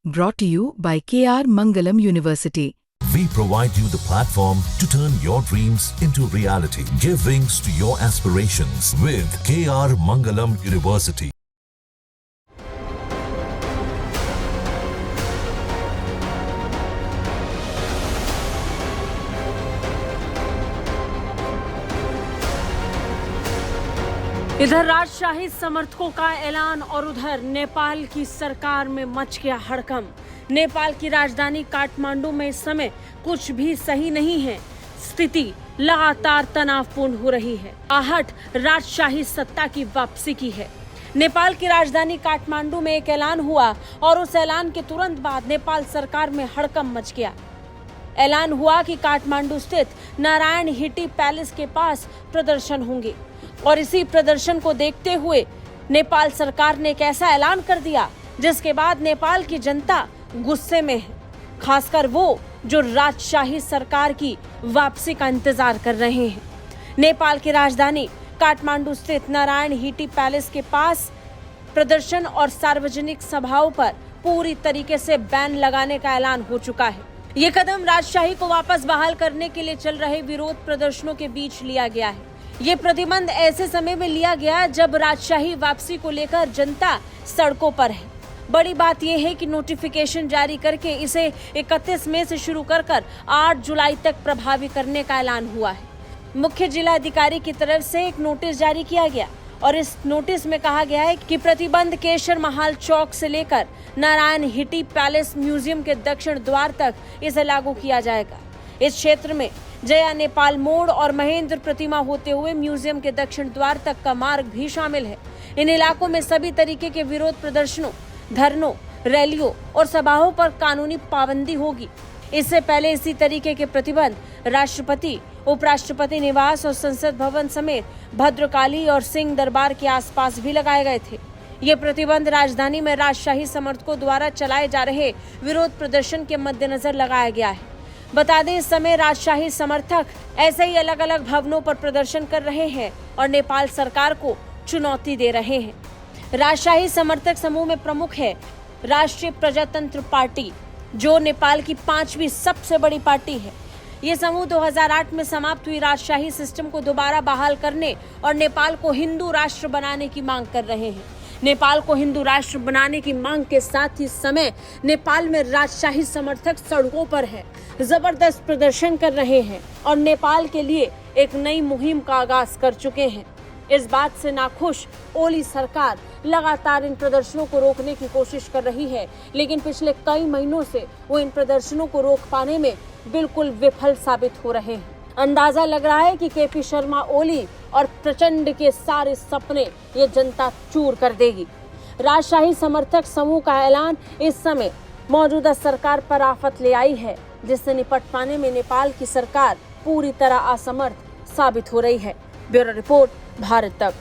Brought to you by KR Mangalam University. We provide you the platform to turn your dreams into reality. Give wings to your aspirations with KR Mangalam University. इधर राजशाही समर्थकों का ऐलान और उधर नेपाल की सरकार में मच गया हड़कंप। नेपाल की राजधानी काठमांडू में इस समय कुछ भी सही नहीं है। स्थिति लगातार तनावपूर्ण हो रही है। आहट राजशाही सत्ता की वापसी की है। नेपाल की राजधानी काठमांडू में एक ऐलान हुआ और उस ऐलान के तुरंत बाद नेपाल सरकार में हड़कंप मच गया। ऐलान हुआ कि काठमांडू स्थित नारायण हिटी पैलेस के पास प्रदर्शन होंगे और इसी प्रदर्शन को देखते हुए नेपाल सरकार ने एक ऐसा ऐलान कर दिया जिसके बाद नेपाल की जनता गुस्से में है, खासकर वो जो राजशाही सरकार की वापसी का इंतजार कर रहे हैं। नेपाल की राजधानी काठमांडू स्थित नारायण हिटी पैलेस के पास प्रदर्शन और सार्वजनिक सभाओं पर पूरी तरीके से बैन लगाने का ऐलान हो चुका है। ये कदम राजशाही को वापस बहाल करने के लिए चल रहे विरोध प्रदर्शनों के बीच लिया गया है। ये प्रतिबंध ऐसे समय में लिया गया जब राजशाही वापसी को लेकर जनता सड़कों पर है। बड़ी बात यह है कि नोटिफिकेशन जारी करके इसे 31 मई से शुरू कर 8 जुलाई तक प्रभावी करने का ऐलान हुआ है। मुख्य जिला अधिकारी की तरफ से एक नोटिस जारी किया गया और इस नोटिस में कहा गया है कि प्रतिबंध केशर महाल चौक से लेकर नारायण हिटी पैलेस म्यूजियम के दक्षिण द्वार तक इसे लागू किया जाएगा। इस क्षेत्र में जया नेपाल मोड़ और महेंद्र प्रतिमा होते हुए म्यूजियम के दक्षिण द्वार तक का मार्ग भी शामिल है। इन इलाकों में सभी तरीके के विरोध प्रदर्शनों, धरनों, रैलियों और सभाओं पर कानूनी पाबंदी होगी। इससे पहले इसी तरीके के प्रतिबंध राष्ट्रपति, उपराष्ट्रपति निवास और संसद भवन समेत भद्रकाली और सिंह दरबार के आसपास भी लगाए गए थे। ये प्रतिबंध राजधानी में राजशाही समर्थकों द्वारा चलाए जा रहे विरोध प्रदर्शन के मद्देनजर लगाया गया है। बता दें, इस समय राजशाही समर्थक ऐसे ही अलग अलग भवनों पर प्रदर्शन कर रहे हैं और नेपाल सरकार को चुनौती दे रहे हैं। राजशाही समर्थक समूह में प्रमुख है राष्ट्रीय प्रजातंत्र पार्टी, जो नेपाल की 5वीं सबसे बड़ी पार्टी है। ये समूह 2008 में समाप्त हुई राजशाही सिस्टम को दोबारा बहाल करने और नेपाल को हिंदू राष्ट्र बनाने की मांग कर रहे हैं। नेपाल को हिंदू राष्ट्र बनाने की मांग के साथ ही समय नेपाल में राजशाही समर्थक सड़कों पर है, जबरदस्त प्रदर्शन कर रहे हैं और नेपाल के लिए एक नई मुहिम का आगाज कर चुके हैं। इस बात से नाखुश ओली सरकार लगातार इन प्रदर्शनों को रोकने की कोशिश कर रही है, लेकिन पिछले कई महीनों से वो इन प्रदर्शनों को रोक पाने में बिल्कुल विफल साबित हो रहे हैं। अंदाजा लग रहा है कि केपी शर्मा ओली और प्रचंड के सारे सपने ये जनता चूर कर देगी। राजशाही समर्थक समूह का ऐलान इस समय मौजूदा सरकार पर आफत ले आई है, जिससे निपट पाने में नेपाल की सरकार पूरी तरह असमर्थ साबित हो रही है। ब्यूरो रिपोर्ट, भारत तक।